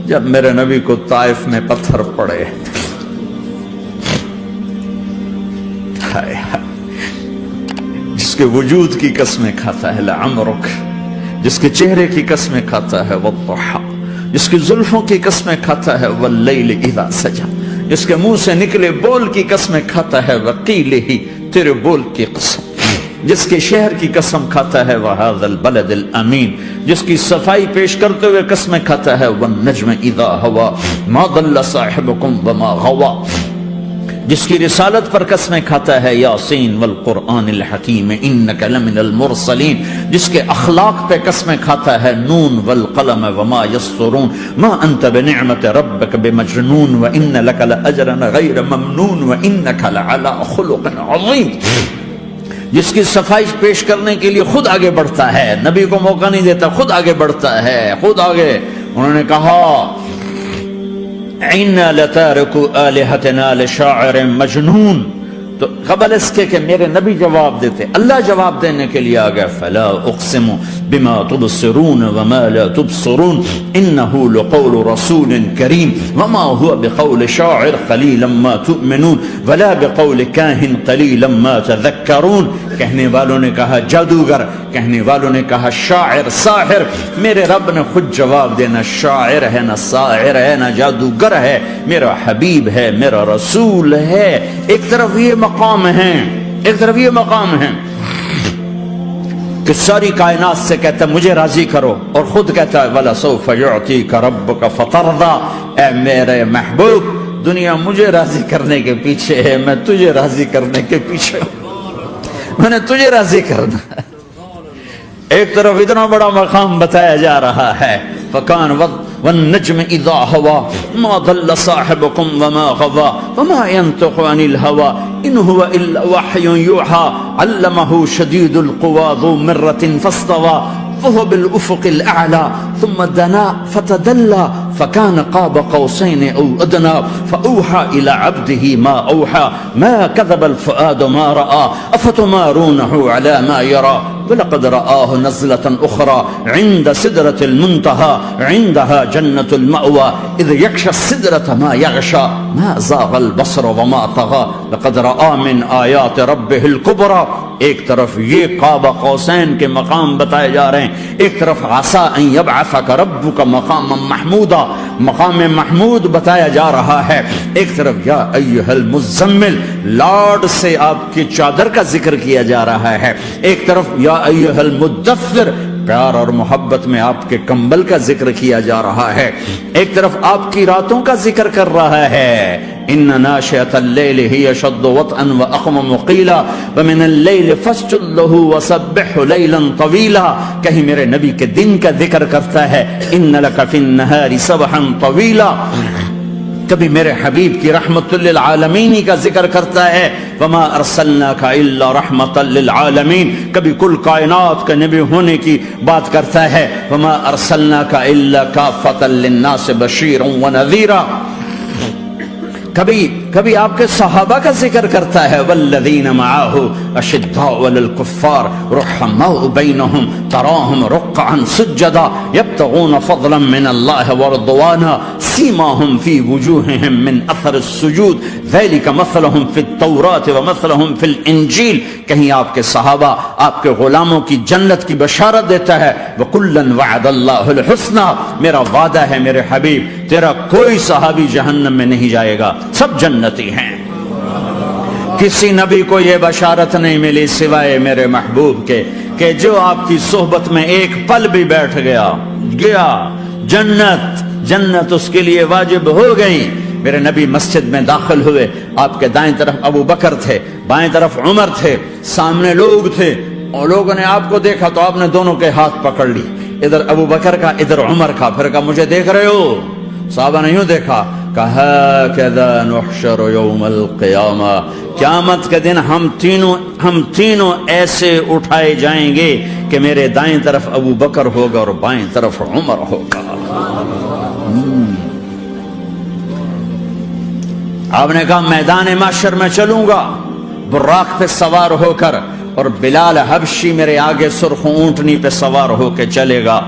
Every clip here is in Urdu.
جب میرے نبی کو طائف میں پتھر پڑے، ہائے ہائے، جس کے وجود کی قسمیں کھاتا ہے لعمرک، جس کے چہرے کی قسمیں کھاتا ہے والضحی، جس کی زلفوں کی قسمیں کھاتا ہے واللیل اذا سجا، جس کے منہ سے نکلے بول کی قسمیں کھاتا ہے وقیلہ، تیرے بول کی قسم، جس کے شہر کی قسم کھاتا ہے وہذا البلد الامین، جس کی صفائی پیش کرتے ہوئے قسمیں کھاتا ہے والنجم اذا ہوا ما ضل صاحبکم وما غوا، جس کی رسالت پر قسمیں کھاتا ہے یاسین والقرآن الحکیم انک لمن المرسلین، جس کے اخلاق پہ قسمیں کھاتا ہے نون والقلم وما یسطرون ما انت بنعمت ربک بمجنون وان لک لاجرا غیر ممنون وانک لعلی خلق عظیم، جس کی صفائی پیش کرنے کے لیے خود آگے بڑھتا ہے، نبی کو موقع نہیں دیتا، خود آگے بڑھتا ہے، خود آگے۔ انہوں نے کہا اِنَّا لَتَارِكُ آلِهَتِنَا لِشَاعِرٍ مَجْنُونَ، تو قبل اس کے کہ میرے نبی جواب دیتے، اللہ جواب دینے کے لیے آ گیا، فَلَا أُقْسِمُ بِمَا تُبْصِرُونَ وَمَا لَا تُبْصِرُونَ إِنَّهُ لَقَوْلُ رَسُولٍ كَرِيمٍ وَمَا هُوَ بِقَوْلِ شَاعِرٍ قَلِيلًا مَا تُؤْمِنُونَ وَلَا بِقَوْلِ كَاهِنٍ قَلِيلًا مَا تَذَكَّرُونَ۔ کہنے والوں نے کہا جادوگر، کہنے والوں نے کہا شاعر، ساحر، میرے رب نے خود جواب دینا، شاعر ہے نہ ساحر ہے نہ جادوگر ہے، میرا حبیب ہے، میرا رسول ہے۔ ایک طرف یہ مقام ہے، ایک طرف یہ مقام ہے کہ ساری کائنات سے کہتا ہے مجھے راضی کرو، اور خود کہتا ہے وَلَسَوْفَ يُعْطِيكَ رَبُّكَ فَتَرْضَىٰ، اے میرے محبوب دنیا مجھے راضی کرنے کے پیچھے ہے، میں تجھے راضی کرنے کے پیچھے ہوں، میں نے تجھے راضی کرنا ہے۔ ایک طرف اتنا بڑا مقام بتایا جا رہا ہے، فَكَانَ وَالنَّجْمِ إِذَا هَوَىٰ مَا ضَلَّ صَاحِبُكُمْ وَمَا غَوَىٰ وَمَا يَنطِقُ عَنِ الْهَوَىٰ إِنْ هُوَ إِلَّا وَحْيٌ يُوحَىٰ عَلَّمَهُ شَدِيدُ الْقُوَىٰ ذُو مِرَّةٍ فَاسْتَوَىٰ وَهُوَ بِالْأُفُقِ الْأَعْلَىٰ ثُمَّ دَنَا فَتَدَلَّىٰ فَكَانَ قَابَ قَوْسَيْنِ أَوْ أَدْنَىٰ فَأَوْحَىٰ إِلَىٰ عَبْدِهِ مَا أَوْحَىٰ مَا كَذَبَ الْفُؤَادُ مَا رَأَىٰ أَفَتُمَارُونَهُ عَلَىٰ مَا يَرَىٰ وَلَقَدْ رَآهُ نَزْلَةً أُخْرَىٰ عِندَ سِدْرَةِ الْمُنتَهَىٰ عِندَهَا جَنَّةُ الْمَأْوَىٰ إِذْ يَغْشَى السِّدْرَةَ مَا يَغْشَىٰ مَا زَاغَ الْبَصَرُ وَمَا طَغَىٰ لَقَدْ رَآ مِنْ آيَاتِ رَبِّهِ الْكُبْرَىٰ۔ ایک طرف یہ قاب قوسین کے مقام بتائے جا رہے ہیں، ایک طرف عسیٰ ان یبعثک ربک مقاما محمودا، مقام محمود بتایا جا رہا ہے، ایک طرف یا ایھا المزمل، لاڈ سے آپ کی چادر کا ذکر کیا جا رہا ہے، ایک طرف یا ایھا المدثر، پیار اور محبت میں آپ کے کمبل کا ذکر کیا جا رہا ہے، ایک طرف آپ کی راتوں کا ذکر کر رہا ہے، ان ناشئۃ اللیل ہی اشد وطئا واقوم قیلا ومن اللیل فاسجد لہ وسبحہ لیلا طویلا۔ کہیں میرے نبی کے دن کا ذکر کرتا ہے، ان لک فی النہار سبحا طویلا، کبھی میرے حبیب کی رحمت للعالمین کا ذکر کرتا ہے، وما ارسلناک الا رحمتا للعالمین، کبھی کل کائنات کے نبی ہونے کی بات کرتا ہے، وما ارسلناک الا کافتا للناس بشیرا ونذیرا، کبھی آپ کے صحابہ کا ذکر کرتا ہے، والذین معہ اشداء علی الکفار رحماء بینہم تراہم رکعا سجدا یبتغون فضلا من اللہ ورضوانا سیماہم فی وجوہہم من اثر السجود ذلک مثلہم فی التوراۃ ومثلہم فی الانجیل۔ کہیں آپ کے صحابہ آپ کے غلاموں کی جنت کی بشارت دیتا ہے، وکلا وعد اللہ الحسنی، میرا وعدہ ہے میرے حبیب تیرا کوئی صحابی جہنم میں نہیں جائے گا، سب جنتی ہیں۔ کسی نبی کو یہ بشارت نہیں ملی سوائے میرے محبوب کے کہ جو آپ کی صحبت میں ایک پل بھی بیٹھ گیا جنت اس کے لیے واجب ہو گئی۔ میرے نبی مسجد میں داخل ہوئے، آپ کے دائیں طرف ابو بکر تھے، بائیں طرف عمر تھے، سامنے لوگ تھے، اور لوگوں نے آپ کو دیکھا تو آپ نے دونوں کے ہاتھ پکڑ لی، ادھر ابو بکر کا ادھر عمر کا، پھر کہا مجھے دیکھ رہے ہو؟ صحابہ نے یوں دیکھا، کہا کذا نحشر یوم القیامہ، قیامت کے دن ہم تینوں ایسے اٹھائے جائیں گے کہ میرے دائیں طرف ابو بکر ہوگا اور بائیں طرف عمر ہوگا۔ آپ نے کہا میدان محشر میں چلوں گا براق پہ سوار ہو کر، اور بلال حبشی میرے آگے سرخ اونٹنی پہ سوار ہو کے چلے گا۔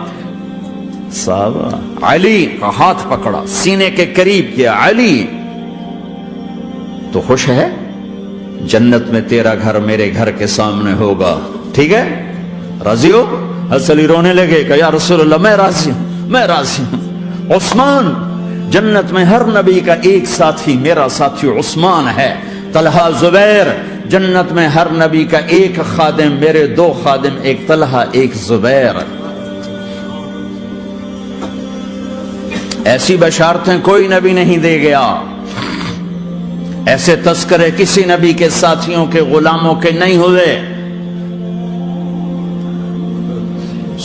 صحابہ علی کا ہاتھ پکڑا، سینے کے قریب کیا، علی تو خوش ہے؟ جنت میں تیرا گھر میرے گھر کے سامنے ہوگا، ٹھیک ہے؟ راضی ہو؟ حضرت علی رونے لگے کہ یا رسول اللہ میں راضی ہوں، میں راضی ہوں۔ عثمان، جنت میں ہر نبی کا ایک ساتھی میرا ساتھی عثمان ہے۔ طلحہ، زبیر، جنت میں ہر نبی کا ایک خادم میرے دو خادم، ایک طلحہ ایک زبیر۔ ایسی بشارتیں کوئی نبی نہیں دے گیا، ایسے تذکرے کسی نبی کے ساتھیوں کے غلاموں کے نہیں ہوئے۔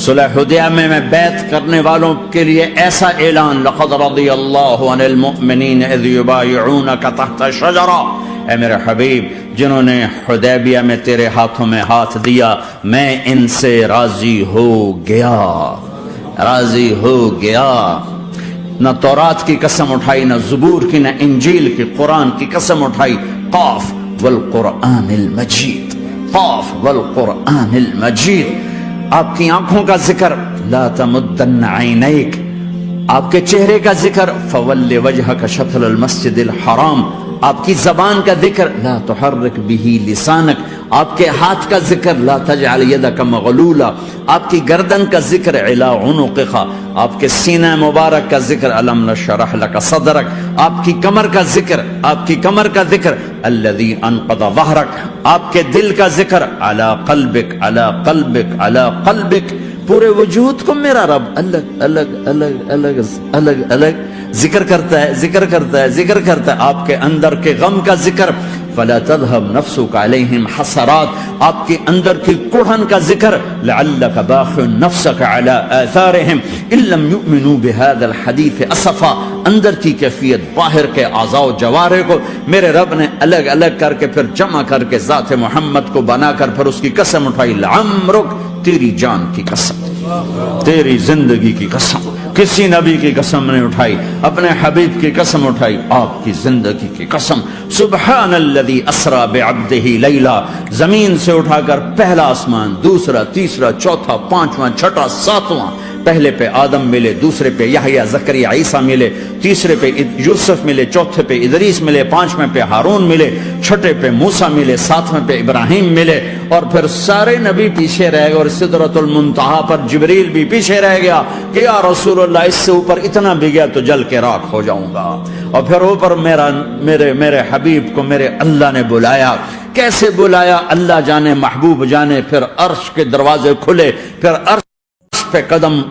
صلح حدیبیہ میں بیعت کرنے والوں کے لیے ایسا اعلان، لقد رضی اللہ عن المؤمنین اذ یبایعونک تحت الشجرہ، اے میرے حبیب جنہوں نے حدیبیہ میں تیرے ہاتھوں میں ہاتھ دیا، میں ان سے راضی ہو گیا، راضی ہو گیا۔ نہ تورات کی قسم اٹھائی، نہ زبور کی، نہ انجیل کی، قرآن کی قسم اٹھائی۔ قاف والقرآن المجید، قاف والقرآن المجید۔ آپ کی آنکھوں کا ذکر، لا تمدن عینیک، آپ کے چہرے کا ذکر، فول وجہک شطر المسجد الحرام، آپ کی زبان کا ذکر، لا تحرک بہ لسانک، آپ کے ہاتھ کا ذکر، لا تجعل یدک مغلولا، آپ کی گردن کا ذکر، علی عنقک، آپ کے سینہ مبارک کا ذکر، الم نشرح لک صدرک، آپ کی کمر کا ذکر، آپ کی کمر کا ذکر، الذی انقض ظہرک، آپ کے دل کا ذکر، علی قلبک، علی قلبک، علی قلبک۔ پورے وجود کو میرا رب الگ الگ الگ الگ الگ الگ ذکر کرتا ہے، ذکر کرتا ہے، ذکر کرتا ہے۔ آپ کے اندر کے غم کا ذکر، فلا تذهب نفسك عليهم حسرات، آپ کے اندر کی کڑھن کا ذکر، لعلك باخع نفسك على آثارهم ان لم يؤمنوا بهذا الحديث اسفا، اندر کی کیفیت، باہر کے اعضاء و جوارح کو میرے رب نے الگ الگ کر کے پھر جمع کر کے ذات محمد کو بنا کر پھر اس کی قسم اٹھائی، لعمرک، تیری جان کی قسم، تیری زندگی کی قسم۔ کسی نبی کی قسم نہیں اٹھائی، اپنے حبیب کی قسم اٹھائی، آپ کی زندگی کی قسم۔ سبحان الذی اسری بعبدہ لیلا، زمین سے اٹھا کر پہلا آسمان، دوسرا، تیسرا، چوتھا، پانچواں، چھٹا، ساتواں، پہلے پہ آدم ملے، دوسرے پہ یحییٰ، زکریا، عیسیٰ ملے، تیسرے پہ یوسف ملے، چوتھے پہ ادریس ملے، پانچویں پہ ہارون ملے، چھٹے پہ موسیٰ ملے، ساتویں پہ ابراہیم ملے، اور پھر سارے نبی پیچھے رہ گئے، اور سدرۃ المنتہا پر جبریل بھی پیچھے رہ گیا کہ یا رسول اللہ اس سے اوپر اتنا بھی گیا تو جل کے راکھ ہو جاؤں گا۔ اور پھر اوپر میرے حبیب کو میرے اللہ نے بلایا۔ کیسے بلایا اللہ جانے، محبوب جانے۔ پھر عرش کے دروازے کھلے، پھر عرش پہ قدم،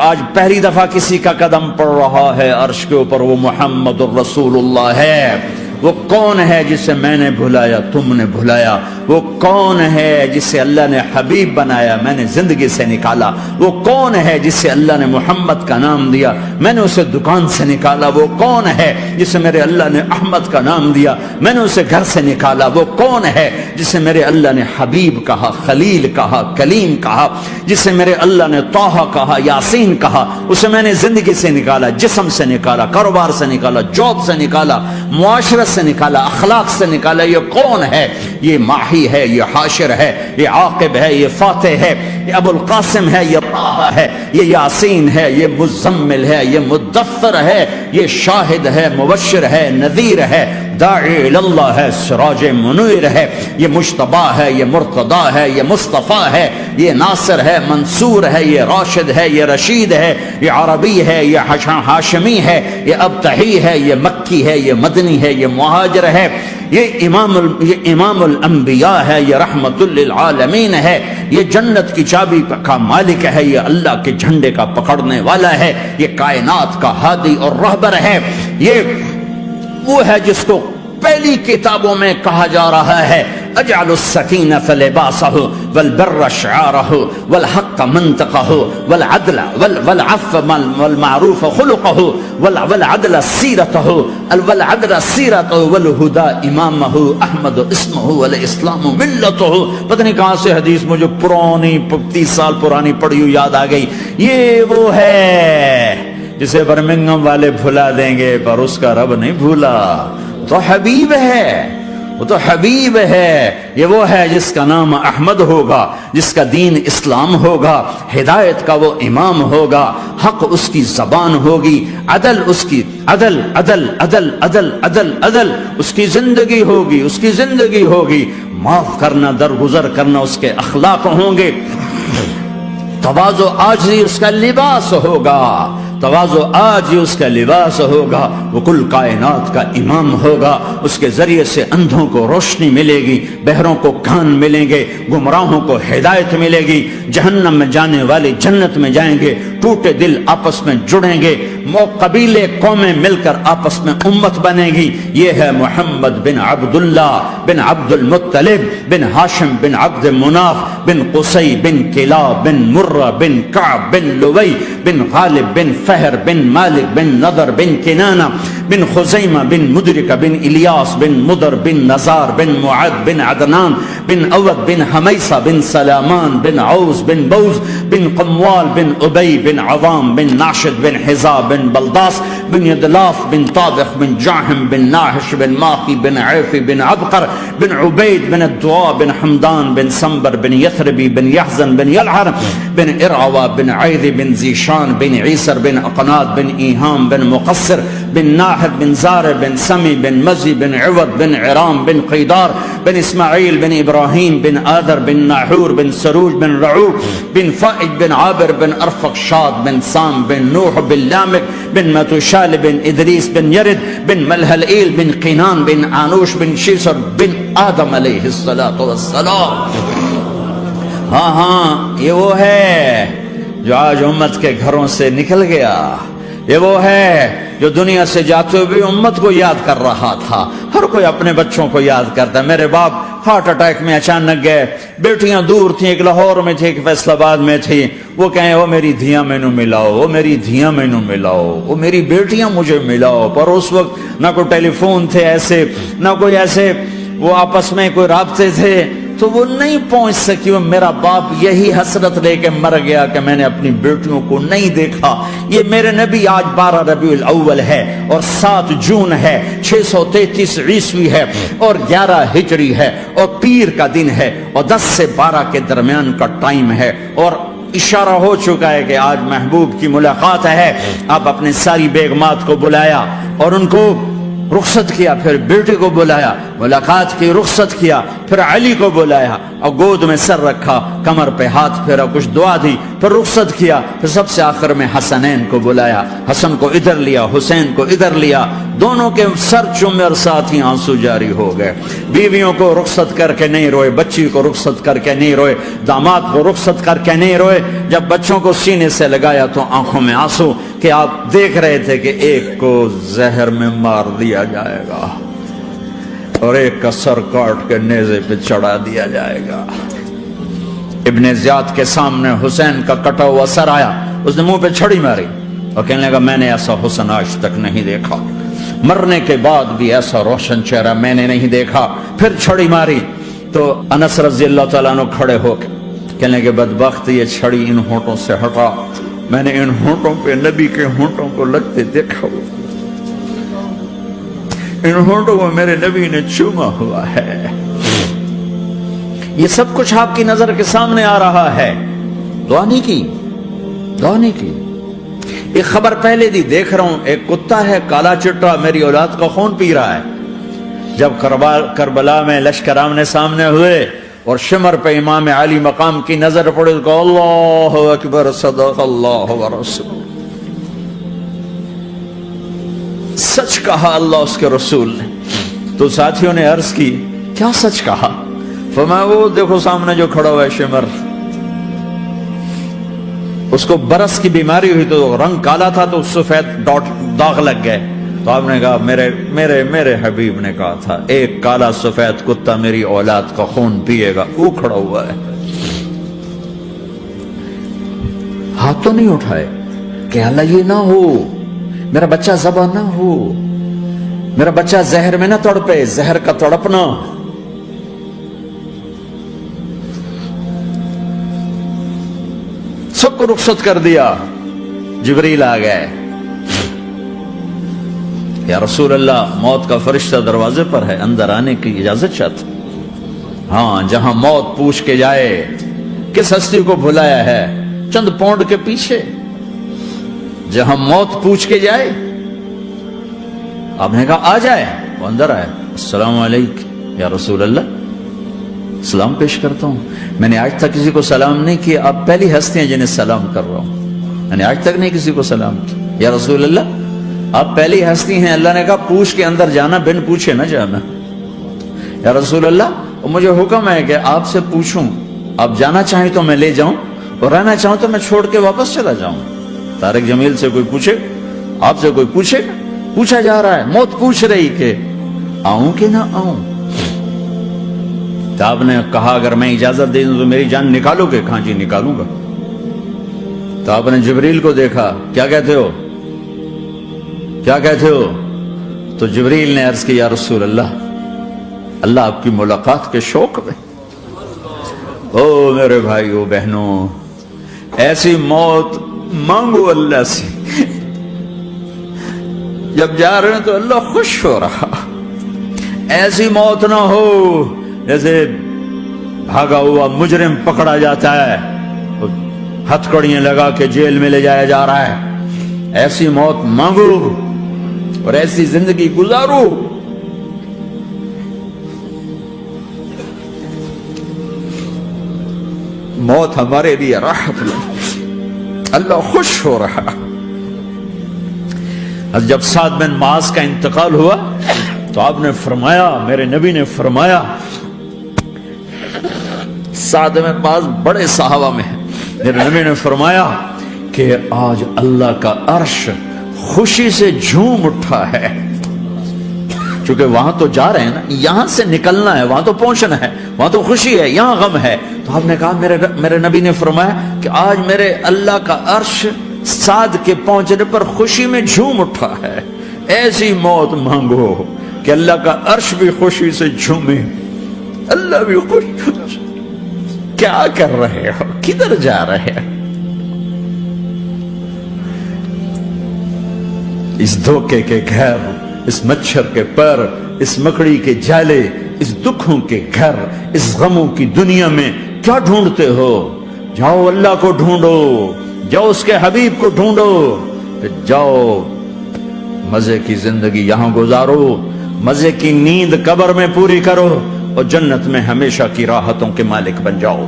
آج پہلی دفعہ کسی کا قدم پڑ رہا ہے عرش کے اوپر، وہ محمد الرسول اللہ ہے۔ وہ کون ہے جسے میں نے بھلایا، تم نے بھلایا؟ وہ کون ہے جسے اللہ نے حبیب بنایا، میں نے زندگی سے نکالا؟ وہ کون ہے جسے اللہ نے محمد کا نام دیا، میں نے اسے دکان سے نکالا؟ وہ کون ہے جسے میرے اللہ نے احمد کا نام دیا، میں نے اسے گھر سے نکالا؟ وہ کون ہے جسے میرے اللہ نے حبیب کہا، خلیل کہا، کلیم کہا، جسے میرے اللہ نے طٰہٰ کہا، یاسین کہا؟ اسے میں نے زندگی سے نکالا، جسم سے نکالا، کاروبار سے نکالا، جاب سے نکالا، معاشرت سے نکالا، اخلاق سے نکالا۔ یہ کون ہے؟ یہ ماہی ہے، یہ حاشر ہے، یہ عاقب ہے، یہ فاتح ہے، یہ ابو القاسم ہے، یہ طٰہٰ ہے، یہ یاسین ہے، یہ مزمل ہے، یہ مدثر ہے، یہ شاہد ہے، مبشر ہے، نذیر ہے، داعی اللہ ہے، سراج منیر ہے، یہ مجتبی ہے، یہ مرتضی ہے، یہ مصطفیٰ ہے، یہ ناصر ہے، منصور ہے، یہ راشد ہے، یہ رشید ہے، یہ عربی ہے، یہ ہاشمی ہے، یہ ابتحی ہے، یہ مکی ہے، یہ مدنی ہے، یہ مہاجر ہے، یہ امام الانبیاء ہے، یہ رحمت للعالمین ہے، یہ جنت کی چابی کا مالک ہے، یہ اللہ کے جھنڈے کا پکڑنے والا ہے، یہ کائنات کا ہادی اور رہبر ہے۔ یہ وہ ہے جس کو پہلی کتابوں میں کہا جا رہا ہے اجعل السکینۃ لباسہ والبر شعارہ والحق منطقہ والعدل والعفو والمعروف خلقہ والعدل سیرتہ والہدى امامہ احمد اسمہ والاسلام ملتہ۔ پتہ نہیں کہاں سے حدیث مجھے پرانی 30 سال پرانی پڑھی ہوئی یاد آ گئی۔ یہ وہ ہے جسے برمنگم والے بھلا دیں گے پر اس کا رب نہیں بھولا، تو حبیب ہے، وہ تو حبیب ہے، یہ وہ ہے جس کا نام احمد ہوگا، جس کا دین اسلام ہوگا، ہدایت کا وہ امام ہوگا، حق اس کی زبان ہوگی، عدل اس کی عدل عدل عدل عدل عدل عدل اس کی زندگی ہوگی، اس کی زندگی ہوگی، معاف کرنا، درگزر کرنا اس کے اخلاق ہوں گے، تواضع عاجزی اس کا لباس ہوگا، تواضع آج اس کا لباس ہوگا، وہ کل کائنات کا امام ہوگا، اس کے ذریعے سے اندھوں کو روشنی ملے گی، بہروں کو کان ملیں گے، گمراہوں کو ہدایت ملے گی، جہنم میں جانے والے جنت میں جائیں گے، ٹوٹے دل آپس میں جڑیں گے، قبیلے قومیں مل کر آپس میں امت بنے گی۔ یہ ہے محمد بن عبداللہ بن عبد المطلب بن ہاشم بن عبد مناف بن قصی بن کلاب بن مرہ بن کعب بن لوی بن غالب بن فہر بن مالک بن نضر بن کنانہ بن خزیمہ بن مدرکہ بن الیاس بن مدر بن نزار بن معد بن عدنان بن اود بن حمیسہ بن سلامان بن عوز بن بوز بن قموال بن ابی بن عوام بن ناشد بن حزاب بن بلداس بن یدلاف بن طابخ بن جاہم بن ناحش بن ماخی بن عیفی بن عبقر بن عبید بن الدعاء بن حمدان بن سنبر بن یثربی بن یحزن بن یلعر بن ارعوا بن عیدی بن زیشان بن عیسر بن اقناد بن ایہام بن مقصر بن ناحد بن زارع بن سمی بن مزی بن عوض بن عرام بن قیدار بن اسماعیل بن ابراہیم بن آدر بن ناحور بن سروج بن رعوب بن فائج بن عابر بن ارفق شاد بن سام بن نوح بن لامک بن متوشال بن ادریس بن یرد بن ملہلئیل بن قینان بن آنوش بن شیسر بن آدم علیہ السلام۔ ہاں ہاں، یہ وہ ہے جو آج امت کے گھروں سے نکل گیا، یہ وہ ہے جو دنیا سے جاتے ہوئے امت کو یاد کر رہا تھا۔ ہر کوئی اپنے بچوں کو یاد کرتا ہے۔ میرے باپ ہارٹ اٹیک میں اچانک گئے، بیٹیاں دور تھیں، ایک لاہور میں تھی، ایک فیصل آباد میں تھی، وہ کہیں وہ میری دھیاں مینوں ملاؤ، وہ میری دھیاں مینوں ملاؤ، وہ میری بیٹیاں مجھے ملاؤ۔ پر اس وقت نہ کوئی ٹیلی فون تھے ایسے، نہ کوئی ایسے وہ آپس میں کوئی رابطے تھے، تو وہ نہیں پہنچ سکی۔ وہ میرا باپ یہی حسرت لے کے مر گیا کہ میں نے اپنی بیٹیوں کو نہیں دیکھا۔ یہ میرے نبی آج 12 ربیع الاول ہے اور 7 جون ہے، 633 عیسوی ہے اور 11 ہجری ہے اور پیر کا دن ہے اور 10 سے 12 کے درمیان کا ٹائم ہے، اور اشارہ ہو چکا ہے کہ آج محبوب کی ملاقات ہے۔ آپ اپنے ساری بیگمات کو بلایا اور ان کو رخصت کیا، پھر بیٹے کو بلایا، ملاقات کی، رخصت کیا، پھر علی کو بلایا اور گود میں سر رکھا، کمر پہ ہاتھ پھیرا، کچھ دعا دی، پھر رخصت کیا، پھر سب سے آخر میں حسنین کو بلایا، حسن کو ادھر لیا، حسین کو ادھر لیا، دونوں کے سر چومے اور ساتھ ہی آنسو جاری ہو گئے۔ بیویوں کو رخصت کر کے نہیں روئے، بچی کو رخصت کر کے نہیں روئے، داماد کو رخصت کر کے نہیں روئے، جب بچوں کو سینے سے لگایا تو آنکھوں میں آنسو، کہ آپ دیکھ رہے تھے کہ ایک کو زہر میں مار دیا جائے گا اور ایک کا سر کاٹ کے نیزے پہ چڑھا دیا جائے گا۔ ابن زیاد کے سامنے حسین کا کٹا ہوا سر آیا، اس نے منہ پہ چھڑی ماری اور کہنے لگا میں نے ایسا حسن آج تک نہیں دیکھا، مرنے کے بعد بھی ایسا روشن چہرہ میں نے نہیں دیکھا۔ پھر چھڑی ماری تو انس رضی اللہ تعالیٰ عنہ کھڑے ہو کے کہنے لگے بدبخت، یہ چھڑی ان ہونٹوں سے ہٹا، میں نے ان ہونٹوں پہ نبی کے ہونٹوں کو لگتے دیکھا، ان ہونٹوں کو میرے نبی نے چوما ہوا ہے۔ یہ سب کچھ آپ کی نظر کے سامنے آ رہا ہے، دعا نہیں کی، دعا نہیں کی۔ ایک خبر پہلے دی دیکھ رہا ہوں، ایک کتا ہے کالا چٹا، میری اولاد کا خون پی رہا ہے۔ جب کربلا میں لشکر آمنے سامنے ہوئے اور شمر پہ امام علی مقام کی نظر پڑے تو اللہ اکبر، صدق اللہ ورسول، سچ کہا اللہ اس کے رسول نے۔ تو ساتھیوں نے عرض کی کیا سچ کہا؟ فرمایا وہ دیکھو سامنے جو کھڑا ہوا ہے شمر، اس کو برس کی بیماری ہوئی تو رنگ کالا تھا تو سفید داغ لگ گئے، تو آپ نے کہا میرے حبیب نے کہا تھا ایک کالا سفید کتا میری اولاد کا خون پیے گا، وہ کھڑا ہوا ہے۔ ہاتھ تو نہیں اٹھائے کہ اللہ یہ نہ ہو، میرا بچہ ذبح نہ ہو، میرا بچہ زہر میں نہ تڑپے، زہر کا تڑپنا۔ سب کو رخصت کر دیا، جبریل آ گئے، یا رسول اللہ موت کا فرشتہ دروازے پر ہے، اندر آنے کی اجازت چاہتا. ہاں، جہاں موت پوچھ کے جائے کس ہستی کو بھلایا ہے چند پونڈ کے پیچھے، جہاں موت پوچھ کے جائے. آپ نے کہا آ جائے، وہ اندر آئے. السلام علیکم یا رسول اللہ، سلام پیش کرتا ہوں. میں نے آج تک کسی کو سلام نہیں کیا، آپ پہلی ہستی ہیں جنہیں سلام کر رہا ہوں. میں نے آج تک نہیں کسی کو سلام کیا. یا رسول اللہ آپ پہلی ہستی ہیں. اللہ نے کہا پوچھ کے اندر جانا، بن پوچھے نہ جانا. یا رسول اللہ مجھے حکم ہے کہ آپ سے پوچھوں، آپ جانا چاہیں تو میں لے جاؤں اور رہنا چاہوں تو میں چھوڑ کے واپس چلا جاؤں. طارق جمیل سے کوئی پوچھے، آپ سے کوئی پوچھے، پوچھا جا رہا ہے. موت پوچھ رہی کہ آؤں کہ نہ آؤں. تو آپ نے کہا اگر میں اجازت دے دوں تو میری جان نکالو گے؟ کہاں جی نکالوں گا. تو آپ نے جبریل کو دیکھا، کیا کہتے ہو، کیا کہتے ہو؟ تو جبریل نے عرض کی یا رسول اللہ، اللہ آپ کی ملاقات کے شوق میں. او میرے بھائیو بہنوں، ایسی موت مانگو اللہ سے. جب جا رہے ہیں تو اللہ خوش ہو رہا. ایسی موت نہ ہو جیسے بھاگا ہوا مجرم پکڑا جاتا ہے، ہتھکڑیاں لگا کے جیل میں لے جایا جا رہا ہے. ایسی موت مانگو اور ایسی زندگی گزارو. موت ہمارے لیے راحت ہے، اللہ خوش ہو رہا. جب سعد بن معاذ کا انتقال ہوا تو آپ نے فرمایا، میرے نبی نے فرمایا، سعد بن معاذ بڑے صحابہ میں ہیں، میرے نبی نے فرمایا کہ آج اللہ کا عرش خوشی سے جھوم اٹھا ہے. چونکہ وہاں تو جا رہے ہیں نا، یہاں سے نکلنا ہے، وہاں تو پہنچنا ہے، وہاں تو خوشی ہے، یہاں غم ہے. تو آپ نے کہا، میرے نبی نے فرمایا کہ آج میرے اللہ کا عرش سعد کے پہنچنے پر خوشی میں جھوم اٹھا ہے. ایسی موت مانگو کہ اللہ کا عرش بھی خوشی سے جھومے، اللہ بھی خوش. کیا کر رہے ہو، کدھر جا رہے ہو؟ اس دھوکے کے گھر، اس مچھر کے پر، اس مکڑی کے جالے، اس دکھوں کے گھر، اس غموں کی دنیا میں کیا ڈھونڈتے ہو؟ جاؤ اللہ کو ڈھونڈو، جاؤ اس کے حبیب کو ڈھونڈو، جاؤ مزے کی زندگی یہاں گزارو، مزے کی نیند قبر میں پوری کرو اور جنت میں ہمیشہ کی راحتوں کے مالک بن جاؤ.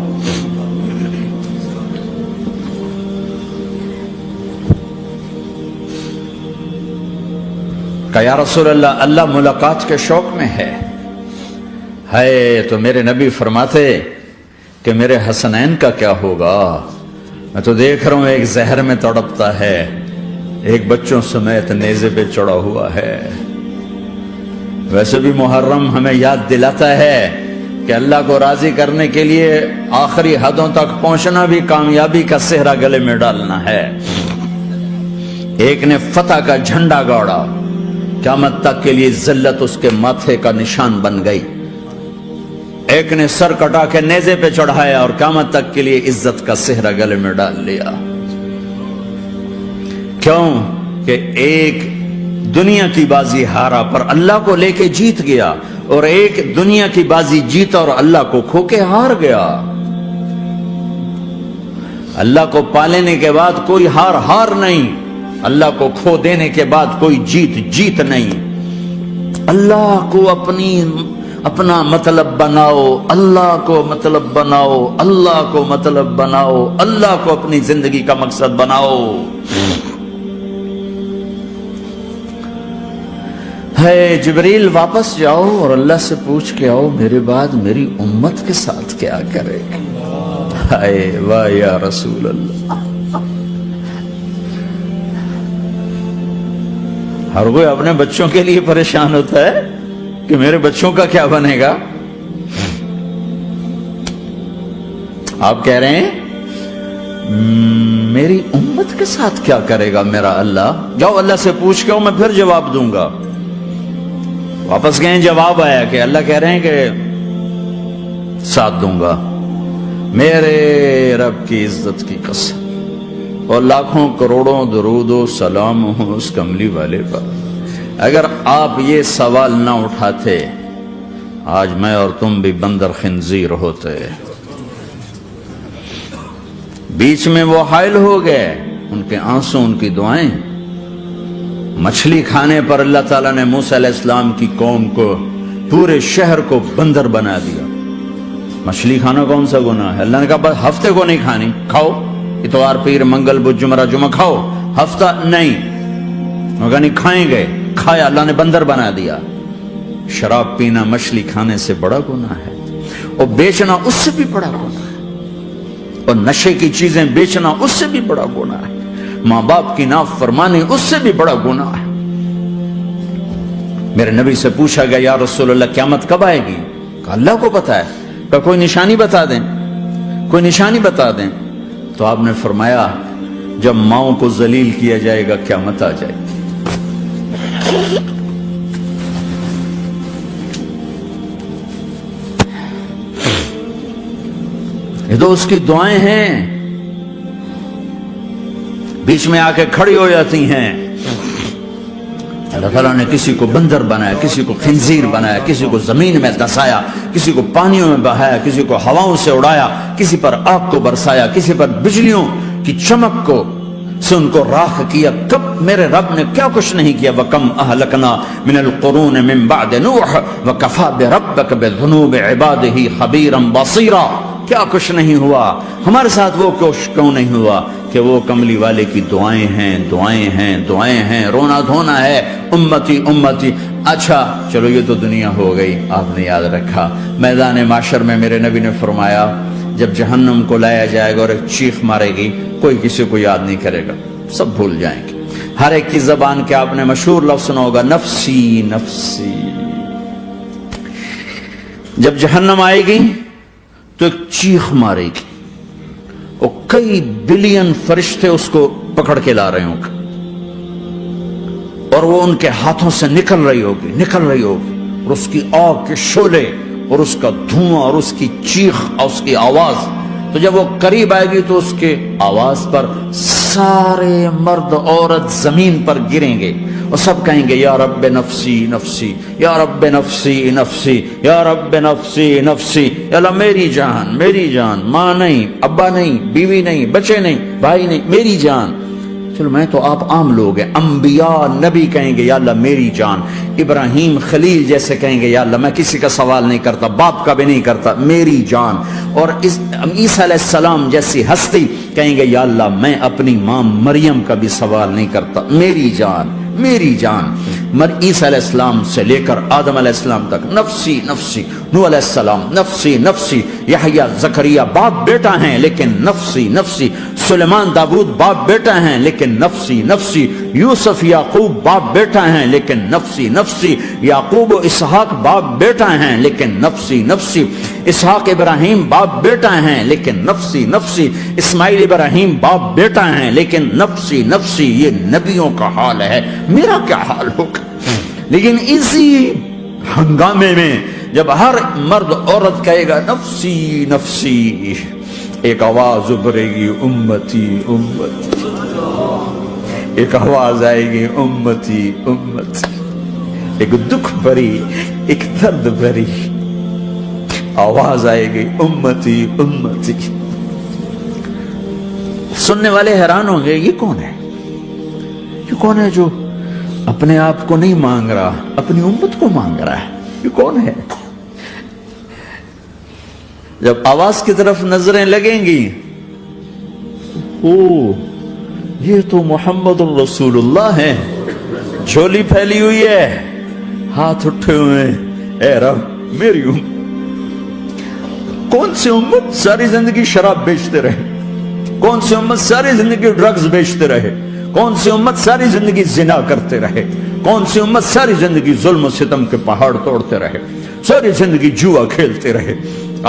کہ یا رسول اللہ، اللہ ملاقات کے شوق میں ہے. تو میرے نبی فرماتے کہ میرے حسنین کا کیا ہوگا؟ میں تو دیکھ رہا ہوں ایک زہر میں تڑپتا ہے، ایک بچوں سمیت نیزے پہ چڑھا ہوا ہے. ویسے بھی محرم ہمیں یاد دلاتا ہے کہ اللہ کو راضی کرنے کے لیے آخری حدوں تک پہنچنا بھی کامیابی کا صحرا گلے میں ڈالنا ہے. ایک نے فتح کا جھنڈا گاڑا، قیامت تک کے لیے ذلت اس کے ماتھے کا نشان بن گئی. ایک نے سر کٹا کے نیزے پہ چڑھایا اور قیامت تک کے لیے عزت کا صحرا گلے میں ڈال لیا. کیوں کہ ایک دنیا کی بازی ہارا پر اللہ کو لے کے جیت گیا، اور ایک دنیا کی بازی جیتا اور اللہ کو کھو کے ہار گیا. اللہ کو پالینے کے بعد کوئی ہار نہیں، اللہ کو کھو دینے کے بعد کوئی جیت نہیں. اللہ کو اپنا مطلب بناؤ، اللہ کو مطلب بناؤ، اللہ کو مطلب بناؤ، اللہ کو اپنی زندگی کا مقصد بناؤ. جبریل واپس جاؤ اور اللہ سے پوچھ کے آؤ میرے بعد میری امت کے ساتھ کیا کرے گا. واہ یا رسول اللہ. ہر کوئی اپنے بچوں کے لیے پریشان ہوتا ہے کہ میرے بچوں کا کیا بنے گا. آپ کہہ رہے ہیں میری امت کے ساتھ کیا کرے گا میرا اللہ. جاؤ اللہ سے پوچھ کے میں پھر جواب دوں گا. واپس گئے، جواب آیا کہ اللہ کہہ رہے ہیں کہ ساتھ دوں گا. میرے رب کی عزت کی قسم اور لاکھوں کروڑوں درود و سلام ہوں اس کملی والے پر اگر آپ یہ سوال نہ اٹھاتے آج میں اور تم بھی بندر خنزیر ہوتے. بیچ میں وہ حائل ہو گئے، ان کے آنسو، ان کی دعائیں. مچھلی کھانے پر اللہ تعالیٰ نے موسیٰ علیہ السلام کی قوم کو، پورے شہر کو بندر بنا دیا. مچھلی کھانا کون سا گناہ ہے؟ اللہ نے کہا بس ہفتے کو نہیں کھانی، کھاؤ اتوار پیر منگل بدھ جمعہ جمعہ کھاؤ، ہفتہ نہیں. مگر نہیں کھائیں گے، کھایا، اللہ نے بندر بنا دیا. شراب پینا مچھلی کھانے سے بڑا گناہ ہے، اور بیچنا اس سے بھی بڑا گناہ ہے، اور نشے کی چیزیں بیچنا اس سے بھی بڑا گناہ ہے، ماں باپ کی نافرمانی اس سے بھی بڑا گناہ ہے. میرے نبی سے پوچھا گیا یا رسول اللہ قیامت کب آئے گی؟ کہا اللہ کو پتا ہے. کہا کوئی نشانی بتا دیں، کوئی نشانی بتا دیں. تو آپ نے فرمایا جب ماؤں کو ذلیل کیا جائے گا قیامت آ جائے گی. یہ تو اس کی دعائیں ہیں، بیچ میں آ کے کھڑی ہو جاتی ہیں. اللہ تعالیٰ نے کسی کو بندر بنایا، کسی کو خنزیر بنایا، کسی کو زمین میں دسایا، کسی کو پانیوں میں بہایا، کسی کو ہواؤں سے اڑایا، کسی پر آگ کو برسایا، کسی پر بجلیوں کی چمک کو سے ان کو راکھ کیا. کب میرے رب نے کیا کچھ نہیں کیا. وَكَمْ أَهْلَكْنَا مِنَ الْقُرُونِ مِنْ بَعْدِ نُوحٍ وَكَفَى بِرَبِّكَ بِذُنُوبِ عِبَادِهِ خَبِيرًا بَصِيرًا. کیا کچھ نہیں ہوا ہمارے ساتھ، وہ کچھ کیوں نہیں ہوا کہ وہ کملی والے کی دعائیں ہیں، دعائیں ہیں، دعائیں ہیں، رونا دھونا ہے امتی امتی. اچھا چلو یہ تو دنیا ہو گئی، آپ نے یاد رکھا میدان معاشر میں میرے نبی نے فرمایا جب جہنم کو لایا جائے گا اور ایک چیخ مارے گی، کوئی کسی کو یاد نہیں کرے گا، سب بھول جائیں گے. ہر ایک کی زبان کے آپ نے مشہور لفظ سنا ہوگا نفسی نفسی. جب جہنم آئے گی تو ایک چیخ مارے گی اور کئی بلین فرشتے اس کو پکڑ کے لا رہے ہوں گے، اور وہ ان کے ہاتھوں سے نکل رہی ہوگی اور اس کی آگ کے شعلے اور اس کا دھواں اور اس کی چیخ اور اس کی آواز. تو جب وہ قریب آئے گی تو اس کے آواز پر سارے مرد عورت زمین پر گریں گے اور سب کہیں گے یا رب نفسی نفسی، یا رب نفسی نفسی، یا رب نفسی نفسی. یا اللہ میری جان، میری جان، ماں نہیں، ابا نہیں، بیوی نہیں، بچے نہیں، بھائی نہیں، میری جان. چلو میں تو آپ عام لوگ ہیں، انبیاء نبی کہیں گے یا اللہ میری جان. ابراہیم خلیل جیسے کہیں گے یا اللہ میں کسی کا سوال نہیں کرتا، باپ کا بھی نہیں کرتا، میری جان. اور عیسیٰ علیہ السلام جیسی ہستی کہیں گے یا اللہ میں اپنی ماں مریم کا بھی سوال نہیں کرتا، میری جان، میری جان. عیسیٰ علیہ السلام سے لے کر آدم علیہ السلام تک نفسی نفسی. نوح علیہ السلام نفسی نفسی. یحییٰ زکریا باپ بیٹا ہیں لیکن نفسی نفسی. سلیمان داؤد باپ بیٹا ہیں لیکن نفسی نفسی. یوسف یعقوب باپ بیٹا ہیں لیکن نفسی نفسی. یعقوب و اسحاق باپ بیٹا ہیں لیکن نفسی نفسی. اسحاق ابراہیم باپ بیٹا ہیں لیکن نفسی نفسی. اسماعیل ابراہیم باپ بیٹا ہیں لیکن نفسی نفسی. یہ نبیوں کا حال ہے، میرا کیا حال ہوگا؟ لیکن اسی ہنگامے میں جب ہر مرد عورت کہے گا نفسی نفسی، ایک آواز ابھرے گی امتی امتی. ایک آواز آئے گی امتی امتی. ایک دکھ بھری، ایک درد بھری آواز آئے گی امتی امتی. سننے والے حیران ہوں گے یہ کون ہے، یہ کون ہے جو اپنے آپ کو نہیں مانگ رہا، اپنی امت کو مانگ رہا ہے، یہ کون ہے؟ جب آواز کی طرف نظریں لگیں گی، او یہ تو محمد الرسول اللہ ہے، جھولی پھیلی ہوئی ہے، ہاتھ اٹھے ہوئے، اے رب میری امت. کون سی امت ساری زندگی شراب بیچتے رہے؟ کون سی امت ساری زندگی ڈرگز بیچتے رہے؟ کون سی امت ساری زندگی زنا کرتے رہے؟ کون سی امت ساری زندگی ظلم و ستم کے پہاڑ توڑتے رہے؟ ساری زندگی جوا کھیلتے رہے؟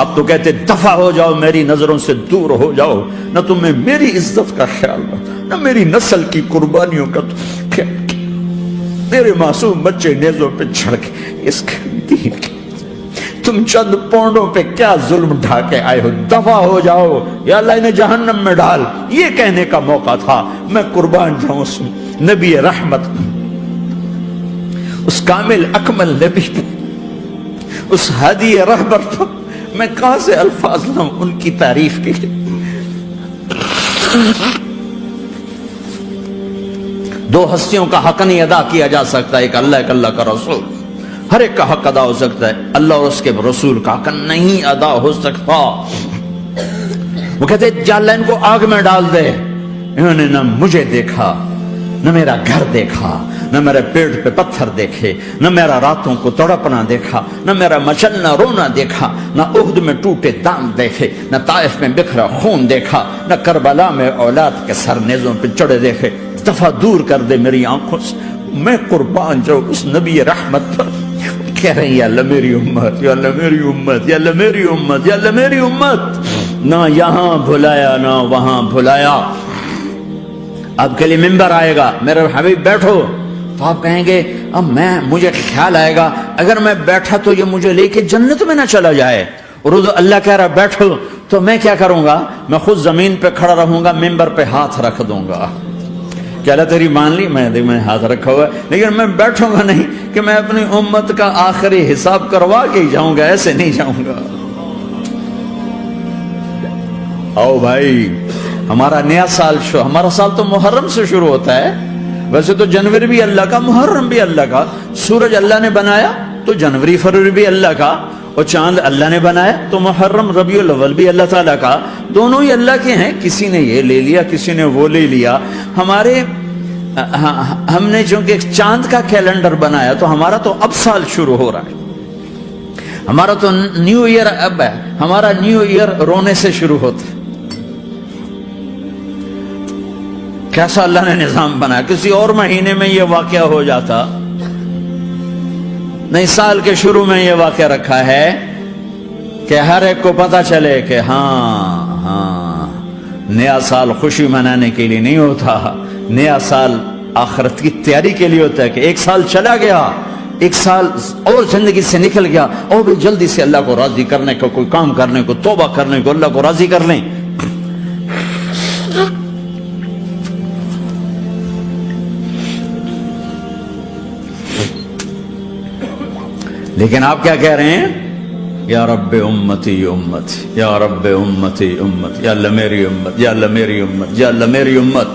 آپ تو کہتے دفع ہو جاؤ، میری نظروں سے دور ہو جاؤ، نہ تمہیں میری عزت کا خیال رہا، نہ میری نسل کی قربانیوں کا خیال کیا. میرے معصوم بچے نیزوں پہ چڑھ کے اس دین کے تم چند پونڈوں پہ کیا ظلم ڈھا کے آئے ہو؟ دفع ہو جاؤ، یا اللہ انہیں جہنم میں ڈال. یہ کہنے کا موقع تھا. میں قربان جاؤں نبی رحمت اس کامل اکمل نبی پر، اس ہادی رہبر پر میں کہاں سے الفاظ لاؤں ان کی تعریف کے لیے؟ دو ہستیوں کا حق نہیں ادا کیا جا سکتا، ایک اللہ، ایک اللہ کا رسول۔ ہر ایک کا حق ادا ہو سکتا ہے، اللہ اور اس کے رسول کا حق نہیں ادا ہو سکتا۔ وہ کہتے جا اللہ ان کو آگ میں ڈال دے، انہوں نے نہ مجھے دیکھا، نہ میرا گھر دیکھا، نہ میرے پیٹ پہ پتھر دیکھے، نہ میرا راتوں کو تڑپنا دیکھا، نہ میرا مچلنا رونا دیکھا، نہ احد میں ٹوٹے دانت دیکھے، نہ طائف میں بکھرا خون دیکھا، نہ کربلا میں اولاد کے سر نیزوں پہ چڑھے دیکھے۔ دفعہ دور کر دے میری آنکھوں سے، میں قربان جاؤں اس نبی رحمت پر۔ کہہ رہے ہیں یا اللہ میری امت، یا اللہ میری امت، یا اللہ میری امت، یا اللہ میری امت، نہ یہاں بھلایا نہ وہاں بھلایا۔ آپ کے لیے ممبر آئے گا، میرے حبیب بیٹھو، تو آپ کہیں گے اب مجھے خیال آئے گا اگر میں بیٹھا تو یہ مجھے لے کے جنت میں نہ چلا جائے، اور اللہ کہہ رہا بیٹھو تو میں کیا کروں گا؟ میں خود زمین پہ کھڑا رہوں گا، ممبر پہ ہاتھ رکھ دوں گا کہ اللہ تیری مان لی، میں ہاتھ رکھا ہوا ہے، لیکن میں بیٹھوں گا نہیں کہ میں اپنی امت کا آخری حساب کروا کے ہی جاؤں گا، ایسے نہیں جاؤں گا۔ آؤ بھائی، ہمارا نیا سال ہمارا سال تو محرم سے شروع ہوتا ہے، ویسے تو جنوری بھی اللہ کا، محرم بھی اللہ کا، سورج اللہ نے بنایا تو جنوری فروری بھی اللہ کا، اور چاند اللہ نے بنایا تو محرم ربیع الاول بھی اللہ تعالیٰ کا، دونوں ہی اللہ کے ہیں۔ کسی نے یہ لے لیا، کسی نے وہ لے لیا۔ ہم نے چونکہ چاند کا کیلنڈر بنایا تو ہمارا تو اب سال شروع ہو رہا ہے، ہمارا تو نیو ایئر اب ہے، ہمارا نیو ایئر رونے سے شروع ہوتا ہے۔ کیسا اللہ نے نظام بنایا، کسی اور مہینے میں یہ واقعہ ہو جاتا، نئی سال کے شروع میں یہ واقعہ رکھا ہے کہ ہر ایک کو پتا چلے کہ ہاں نیا سال خوشی منانے کے لیے نہیں ہوتا، نیا سال آخرت کی تیاری کے لیے ہوتا ہے کہ ایک سال چلا گیا، ایک سال اور زندگی سے نکل گیا، اور بھی جلدی سے اللہ کو راضی کرنے کو، کوئی کام کرنے کو، توبہ کرنے کو، اللہ کو راضی کر لیں۔ لیکن آپ کیا کہہ رہے ہیں؟ یا رب امتی امت، یا رب امتی امت، یا اللہ میری امت، یا اللہ میری امت، یا اللہ میری امت۔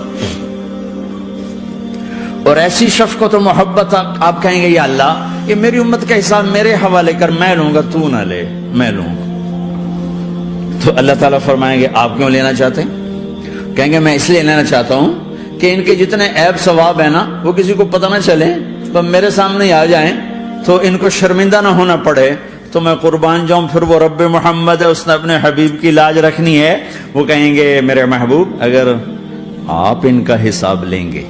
اور ایسی شفقت و محبت آپ کہیں گے یا اللہ یہ میری امت کا حساب میرے حوالے کر، میں لوں گا، تو نہ لے، میں لوں گا۔ تو اللہ تعالیٰ فرمائیں گے آپ کیوں لینا چاہتے ہیں؟ کہیں گے میں اس لیے لینا چاہتا ہوں کہ ان کے جتنے عیب ثواب ہیں نا وہ کسی کو پتہ نہ چلے، تو میرے سامنے آ جائیں تو ان کو شرمندہ نہ ہونا پڑے، تو میں قربان جاؤں۔ پھر وہ رب محمد ہے، اس نے اپنے حبیب کی لاج رکھنی ہے، وہ کہیں گے میرے محبوب اگر آپ ان کا حساب لیں گے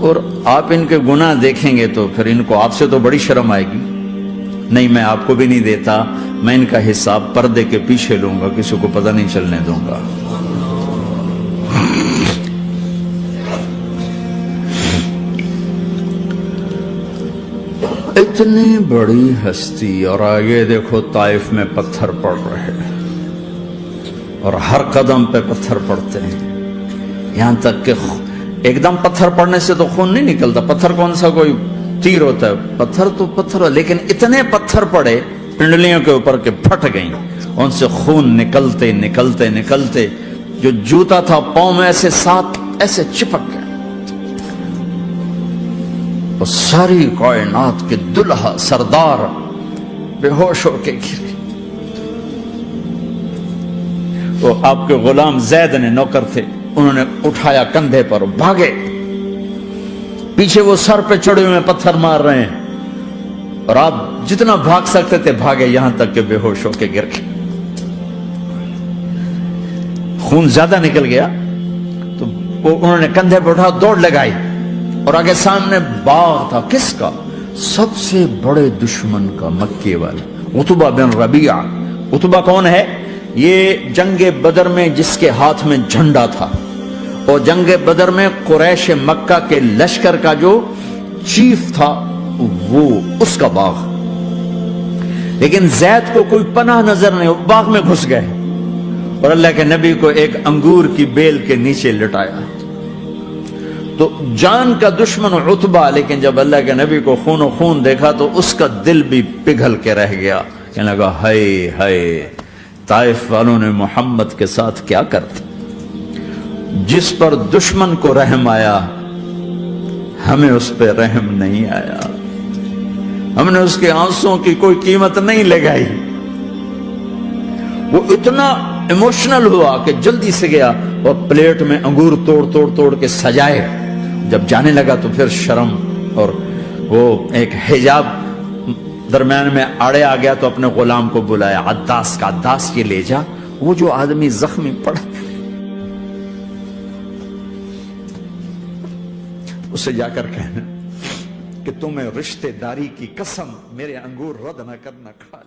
اور آپ ان کے گناہ دیکھیں گے تو پھر ان کو آپ سے تو بڑی شرم آئے گی، نہیں میں آپ کو بھی نہیں دیتا، میں ان کا حساب پردے کے پیچھے لوں گا، کسی کو پتہ نہیں چلنے دوں گا۔ اتنی بڑی ہستی، اور آگے دیکھو طائف میں پتھر پڑ رہے ہیں، اور ہر قدم پہ پتھر پڑتے ہیں، یہاں تک کہ ایک دم پتھر پڑنے سے تو خون نہیں نکلتا، پتھر کون سا کوئی تیر ہوتا ہے، پتھر تو پتھر، لیکن اتنے پتھر پڑے پنڈلیوں کے اوپر کہ پھٹ گئیں، ان سے خون نکلتے نکلتے نکلتے جو جوتا تھا پاؤں میں ایسے ساتھ ایسے چپک گئے، اور ساری کائنات کے دلہا سردار بے ہوش ہو کے گرے۔ وہ آپ کے غلام زید نے نوکر تھے، انہوں نے اٹھایا کندھے پر، بھاگے، پیچھے وہ سر پہ چڑھے ہوئے پتھر مار رہے ہیں، اور آپ جتنا بھاگ سکتے تھے بھاگے، یہاں تک کہ بے ہوش ہو کے گر گئے۔ خون زیادہ نکل گیا تو انہوں نے کندھے پہ اٹھا، دوڑ لگائی، اور آگے سامنے باغ تھا، کس کا؟ سب سے بڑے دشمن کا، مکے والا عتبہ بن ربیعہ۔ عتبہ کون ہے؟ یہ جنگ بدر میں جس کے ہاتھ میں جھنڈا تھا، اور جنگ بدر میں قریش مکہ کے لشکر کا جو چیف تھا وہ اس کا باغ۔ لیکن زید کو کوئی پناہ نظر نہیں، وہ باغ میں گھس گئے، اور اللہ کے نبی کو ایک انگور کی بیل کے نیچے لٹایا، تو جان کا دشمن عتبہ، لیکن جب اللہ کے نبی کو خون و خون دیکھا تو اس کا دل بھی پگھل کے رہ گیا، کہنے لگا ہائے ہائے، طائف والوں نے محمد کے ساتھ کیا کرتے، جس پر دشمن کو رحم آیا ہمیں اس پہ رحم نہیں آیا، ہم نے اس کے آنسوں کی کوئی قیمت نہیں لگائی۔ وہ اتنا ایموشنل ہوا کہ جلدی سے گیا اور پلیٹ میں انگور توڑ کے سجائے، جب جانے لگا تو پھر شرم اور وہ ایک حجاب درمیان میں آڑے آ گیا تو اپنے غلام کو بلایا، عداس کا، عداس یہ لے جا وہ جو آدمی زخمی پڑا اسے جا کر کہنا کہ تمہیں رشتہ داری کی قسم میرے انگور رد نہ کرنا، کھا